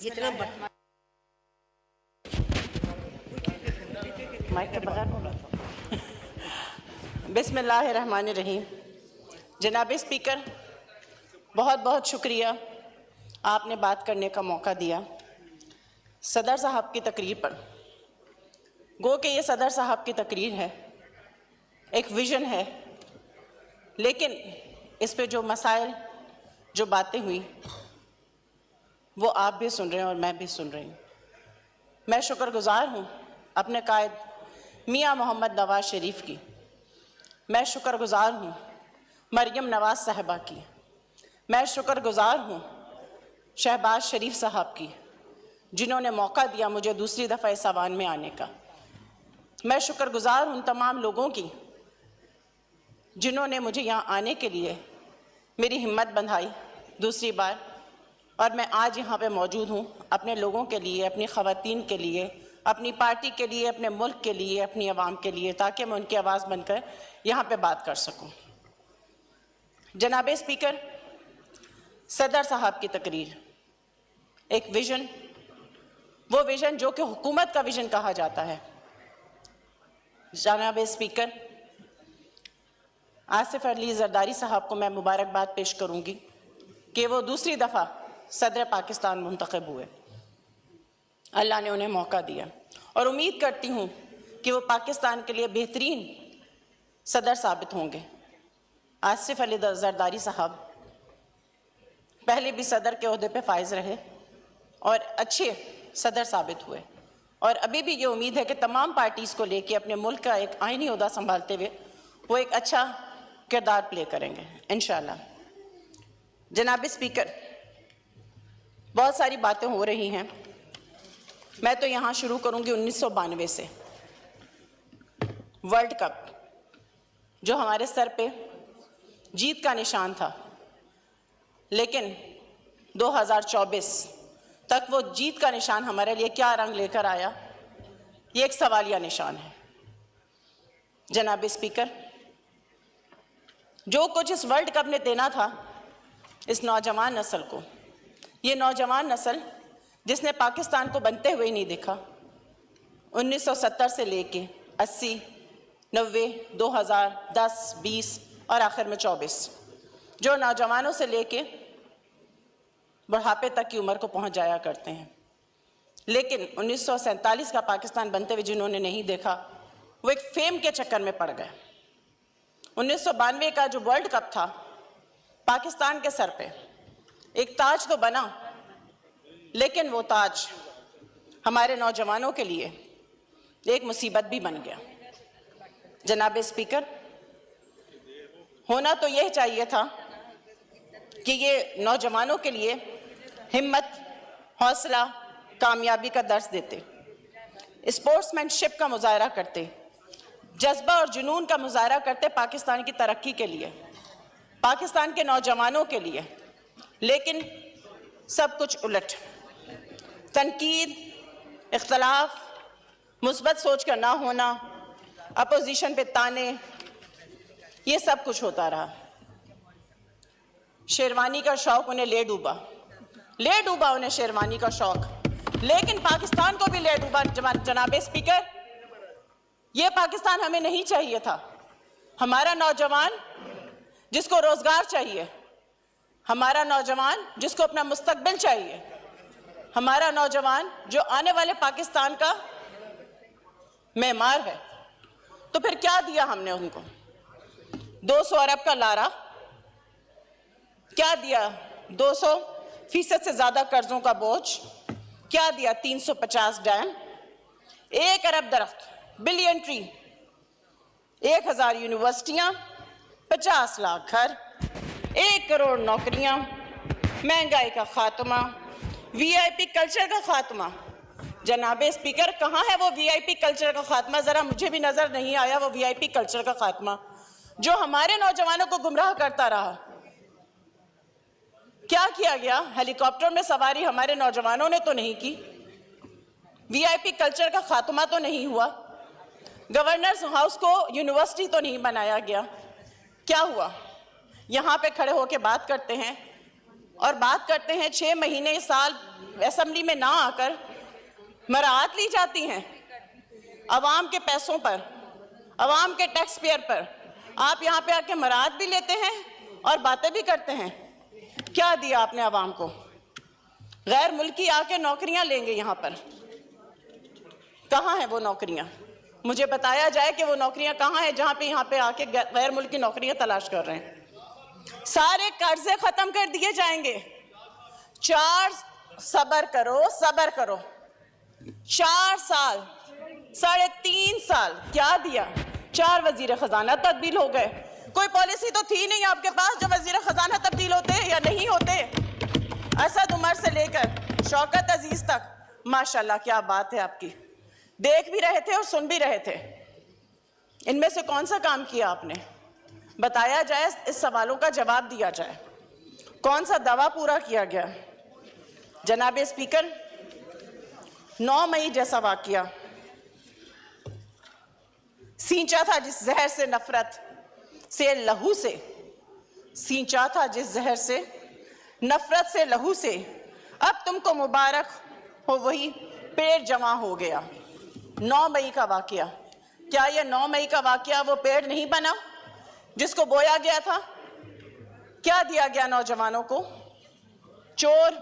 जितना माइक के बगैर बोला था। बिस्मिल्लाहिर्रहमानिर्रहीम। जनाब स्पीकर, बहुत बहुत शुक्रिया, आपने बात करने का मौका दिया। सदर साहब की तकरीर पर, गो कि ये सदर साहब की तकरीर है, एक विज़न है, लेकिन इस पे जो मसाइल, जो बातें हुई, वो आप भी सुन रहे हैं और मैं भी सुन रही हूँ। मैं शुक्रगुज़ार हूँ अपने कायद मियाँ मोहम्मद नवाज़ शरीफ की। मैं शुक्रगुज़ार हूँ मरियम नवाज़ साहिबा की। मैं शुक्रगुज़ार हूँ शहबाज शरीफ साहब की, जिन्होंने मौका दिया मुझे दूसरी दफ़ा इस आवान में आने का। मैं शुक्रगुज़ार हूँ तमाम लोगों की, जिन्होंने मुझे यहाँ आने के लिए मेरी हिम्मत बंधाई दूसरी बार, और मैं आज यहाँ पे मौजूद हूँ अपने लोगों के लिए, अपनी ख़वातीन के लिए, अपनी पार्टी के लिए, अपने मुल्क के लिए, अपनी आवाम के लिए, ताकि मैं उनकी आवाज़ बनकर यहाँ पे बात कर सकूँ। जनाब स्पीकर, सदर साहब की तकरीर एक विज़न, वो विज़न जो कि हुकूमत का विज़न कहा जाता है। जनाब स्पीकर, आसिफ अली जरदारी साहब को मैं मुबारकबाद पेश करूँगी कि वो दूसरी दफ़ा सदर पाकिस्तान मुंतखब हुए। अल्लाह ने उन्हें मौका दिया और उम्मीद करती हूँ कि वो पाकिस्तान के लिए बेहतरीन सदर साबित होंगे। आसिफ अली जरदारी साहब पहले भी सदर के ओहदे पे फाइज रहे और अच्छे सदर साबित हुए, और अभी भी ये उम्मीद है कि तमाम पार्टीज़ को लेके अपने मुल्क का एक आइनी ओहदा संभालते हुए वो एक अच्छा किरदार प्ले करेंगे इंशाअल्लाह। जनाब स्पीकर, बहुत सारी बातें हो रही हैं। मैं तो यहाँ शुरू करूँगी 1992 से। वर्ल्ड कप जो हमारे सर पे जीत का निशान था, लेकिन 2024 तक वो जीत का निशान हमारे लिए क्या रंग लेकर आया, ये एक सवालिया निशान है। जनाब स्पीकर, जो कुछ इस वर्ल्ड कप ने देना था इस नौजवान नस्ल को, ये नौजवान नस्ल जिसने पाकिस्तान को बनते हुए नहीं देखा, 1970 से लेके 80, 90, 2000, 10, 20 और आखिर में 24, जो नौजवानों से लेके बुढ़ापे तक की उम्र को पहुंच जाया करते हैं, लेकिन 1947 का पाकिस्तान बनते हुए जिन्होंने नहीं देखा, वो एक फेम के चक्कर में पड़ गए। 1992 का जो वर्ल्ड कप था, पाकिस्तान के सर पे एक ताज तो बना, लेकिन वो ताज हमारे नौजवानों के लिए एक मुसीबत भी बन गया। जनाब स्पीकर, होना तो यह चाहिए था कि ये नौजवानों के लिए हिम्मत, हौसला, कामयाबी का दर्स देते, स्पोर्ट्समैनशिप का मुजाहरा करते, जज्बा और जुनून का मुजाहरा करते पाकिस्तान की तरक्की के लिए, पाकिस्तान के नौजवानों के लिए। लेकिन सब कुछ उलट, तनकीद, इख्तलाफ, मुस्बत सोच का ना होना, अपोजिशन पे ताने, ये सब कुछ होता रहा। शेरवानी का शौक उन्हें ले डूबा उन्हें शेरवानी का शौक, लेकिन पाकिस्तान को भी ले डूबा। जनाब स्पीकर, ये पाकिस्तान हमें नहीं चाहिए था। हमारा नौजवान जिसको रोजगार चाहिए, हमारा नौजवान जिसको अपना मुस्तकबिल चाहिए, हमारा नौजवान जो आने वाले पाकिस्तान का मेहमान है, तो फिर क्या दिया हमने उनको? 200 अरब का लारा क्या दिया? 200% से ज्यादा कर्जों का बोझ क्या दिया? 350 डैम, 1 अरब दरख्त, बिलियन ट्री, 1000 यूनिवर्सिटियां, 50 लाख घर, 1 करोड़ नौकरियां, महंगाई का खात्मा, वीआईपी कल्चर का खात्मा। जनाब स्पीकर, कहाँ है वो वीआईपी कल्चर का खात्मा? जरा मुझे भी नजर नहीं आया वो वीआईपी कल्चर का खात्मा जो हमारे नौजवानों को गुमराह करता रहा। क्या किया गया? हेलीकॉप्टर में सवारी हमारे नौजवानों ने तो नहीं की, वीआईपी कल्चर का खात्मा तो नहीं हुआ, गवर्नर्स हाउस को यूनिवर्सिटी तो नहीं बनाया गया। क्या हुआ? यहाँ पे खड़े होकर बात करते हैं और बात करते हैं 6 महीने साल असेंबली में ना आकर मराहत ली जाती हैं अवाम के पैसों पर, अवाम के टैक्स पेयर पर। आप यहाँ पे आके मराहत भी लेते हैं और बातें भी करते हैं। क्या दिया आपने अवाम को? गैर मुल्की आके नौकरियां लेंगे यहाँ पर, कहाँ है वो नौकरियां? मुझे बताया जाए कि वो नौकरियां कहाँ है जहाँ पे यहाँ पे आके गैर मुल्की नौकरियां तलाश कर रहे हैं। सारे कर्जे खत्म कर दिए जाएंगे। 4 सबर करो 4 साल 3.5 साल क्या दिया? 4 वजीर खजाना तब्दील हो गए। कोई पॉलिसी तो थी नहीं आपके पास जो वजीर खजाना तब्दील होते या नहीं होते। असद उमर से लेकर शौकत अजीज तक, माशाल्लाह क्या बात है आपकी। देख भी रहे थे और सुन भी रहे थे। इनमें से कौन सा काम किया आपने? बताया जाए, इस सवालों का जवाब दिया जाए। कौन सा दावा पूरा किया गया? जनाब स्पीकर, 9 मई जैसा वाकया सींचा था जिस जहर से नफरत से लहू से, सींचा था जिस जहर से नफरत से लहू से, अब तुमको मुबारक हो वही पेड़ जमा हो गया। 9 मई का वाकया, क्या यह 9 मई का वाकया वो पेड़ नहीं बना जिसको बोया गया था? क्या दिया गया नौजवानों को? चोर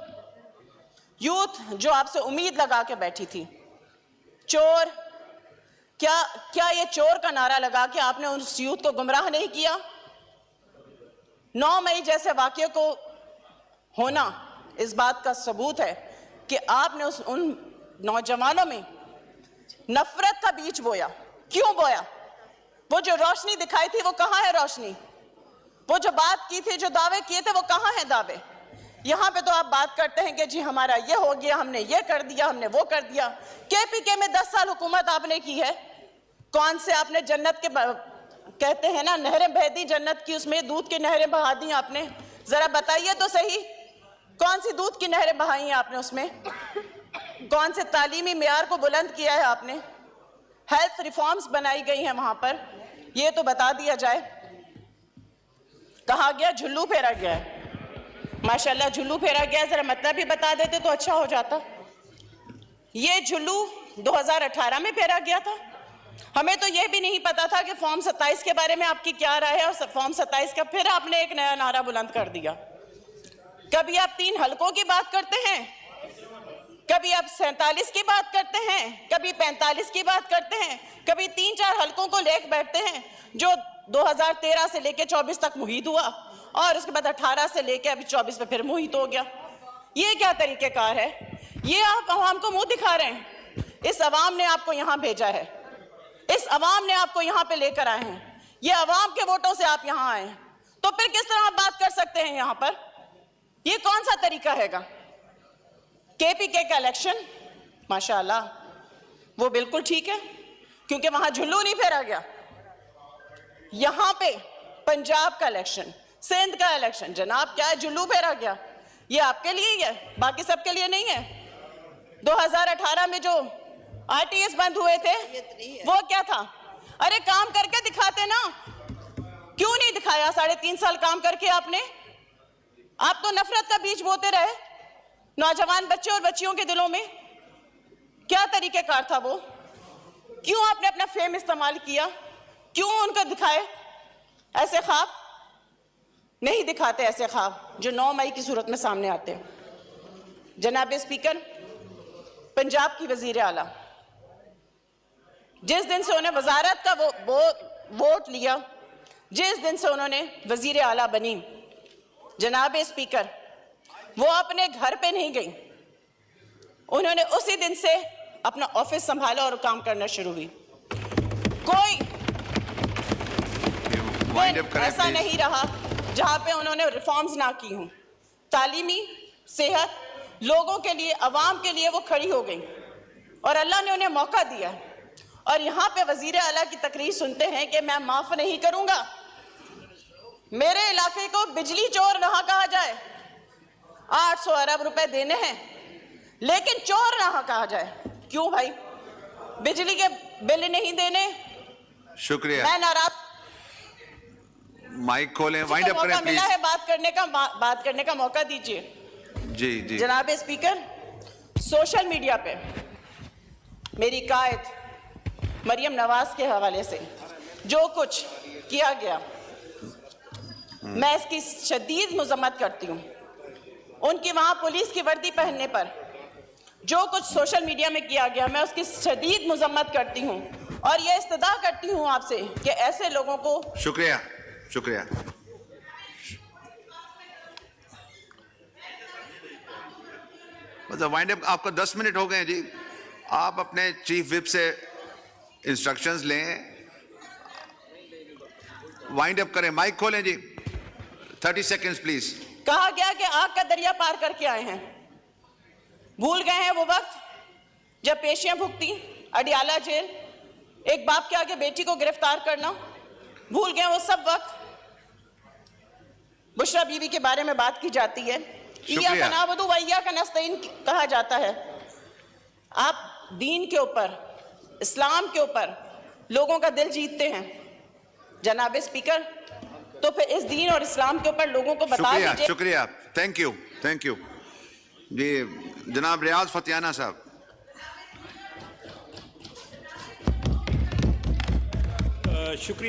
यूथ जो आपसे उम्मीद लगा के बैठी थी, चोर, क्या ये चोर का नारा लगा के आपने उस यूथ को गुमराह नहीं किया? 9 मई जैसे वाकये को होना इस बात का सबूत है कि आपने उन नौजवानों में नफरत का बीज बोया। क्यों बोया? वो जो रोशनी दिखाई थी वो कहाँ है रोशनी? वो जो बात की थी, जो दावे किए थे, वो कहाँ है दावे? यहाँ पे तो आप बात करते हैं कि जी हमारा ये हो गया, हमने ये कर दिया, हमने वो कर दिया। केपीके में 10 साल हुकूमत आपने की है। कौन से आपने जन्नत के कहते हैं ना, नहरें बह दी जन्नत की, उसमें दूध की नहरें बहा दी आपने? जरा बताइए तो सही, कौन सी दूध की नहरें बहाई हैं आपने उसमें? कौन से तालीमी मेयार को बुलंद किया है आपने? हेल्थ रिफॉर्म्स बनाई गई हैं वहां पर, ये तो बता दिया जाए। कहा गया झुल्लू फेरा गया है। माशाल्लाह झुल्लू फेरा गया, जरा मतलब भी बता देते तो अच्छा हो जाता। ये झुल्लू 2018 में फेरा गया था। हमें तो यह भी नहीं पता था कि फॉर्म 27 के बारे में आपकी क्या राय है, और फॉर्म 27 का फिर आपने एक नया नारा बुलंद कर दिया। कभी आप 3 हलकों की बात करते हैं, कभी आप 47 की बात करते हैं, कभी 45 की बात करते हैं, कभी 3-4 हलकों को लेकर बैठते हैं जो 2013 से लेकर 24 तक मुहित हुआ, और उसके बाद 18 से लेकर अभी 24 में फिर मुहित हो गया। ये क्या तरीकेकार है? ये आप अवाम को मुंह दिखा रहे हैं। इस अवाम ने आपको यहाँ भेजा है, इस अवाम ने आपको यहाँ पे लेकर आए हैं, ये अवाम के वोटों से आप यहाँ आए हैं, तो फिर किस तरह आप बात कर सकते हैं यहाँ पर? ये कौन सा तरीका हैगा? केपीके का इलेक्शन माशाल्लाह वो बिल्कुल ठीक है, क्योंकि वहां झुल्लू नहीं फेरा गया। यहां पे पंजाब का इलेक्शन, सिंध का इलेक्शन, जनाब क्या है, झुल्लू फेरा गया। ये आपके लिए ही है, बाकी सबके लिए नहीं है। 2018 में जो आरटीएस बंद हुए थे वो क्या था? अरे काम करके दिखाते ना, क्यों नहीं दिखाया? 3.5 साल काम करके आपने, आप तो नफरत का बीज बोते रहे नौजवान बच्चे और बच्चियों के दिलों में। क्या तरीकेकार था वो? क्यों आपने अपना फेम इस्तेमाल किया? क्यों उनको दिखाए ऐसे ख्वाब? नहीं दिखाते ऐसे ख्वाब जो 9 मई की सूरत में सामने आते हैं। जनाब स्पीकर, पंजाब की वजीर आला जिस दिन से उन्हें वजारत का वोट लिया, जिस दिन से उन्होंने वजीर आला बनी, जनाब स्पीकर, वो अपने घर पे नहीं गई, उन्होंने उसी दिन से अपना ऑफिस संभाला और काम करना शुरू हुई। कोई ऐसा नहीं रहा जहां पे उन्होंने रिफॉर्म्स ना की हों। तालीमी, सेहत, लोगों के लिए, अवाम के लिए वो खड़ी हो गई और अल्लाह ने उन्हें मौका दिया। और यहाँ पे वजीर आला की तकरीर सुनते हैं कि मैं माफ नहीं करूंगा, मेरे इलाके को बिजली चोर ना कहा जाए, 800 अरब रुपए देने हैं लेकिन चोर ना कहा जाए। क्यों भाई? बिजली के बिल नहीं देने? शुक्रिया। मैं नाराज। माइक खोलें, वाइंड तो अप करें मौका मिला प्लीज। है बात करने का मौका दीजिए। जी जी जनाब स्पीकर, सोशल मीडिया पे मेरी कायद मरियम नवाज के हवाले से जो कुछ किया गया, मैं इसकी शदीद मुज़म्मत करती हूँ। उनकी वहां पुलिस की वर्दी पहनने पर जो कुछ सोशल मीडिया में किया गया, मैं उसकी शदीद मुज़म्मत करती हूँ और यह इस्तदा करती हूँ आपसे कि ऐसे लोगों को। शुक्रिया शुक्रिया। मतलब वाइंड अप, आपको 10 मिनट हो गए जी। आप अपने चीफ विप से इंस्ट्रक्शंस लें, वाइंड अप करें, माइक खोलें जी। 30 सेकेंड्स प्लीज। कहा गया कि आग का दरिया पार करके आए हैं। भूल गए हैं वो वक्त जब पेशियां भुगती, अडियाला जेल, एक बाप के आगे बेटी को गिरफ्तार करना। भूल गए वो सब वक्त। बुशरा बीवी के बारे में बात की जाती है, इया का नाबुदु व इया का नस्तईन कहा जाता है। आप दीन के ऊपर, इस्लाम के ऊपर लोगों का दिल जीतते हैं जनाब स्पीकर, तो फिर इस दीन और इस्लाम के ऊपर लोगों को बता दीजिए। शुक्रिया, थैंक यू जी। जनाब रियाज फतियाना साहब। शुक्रिया।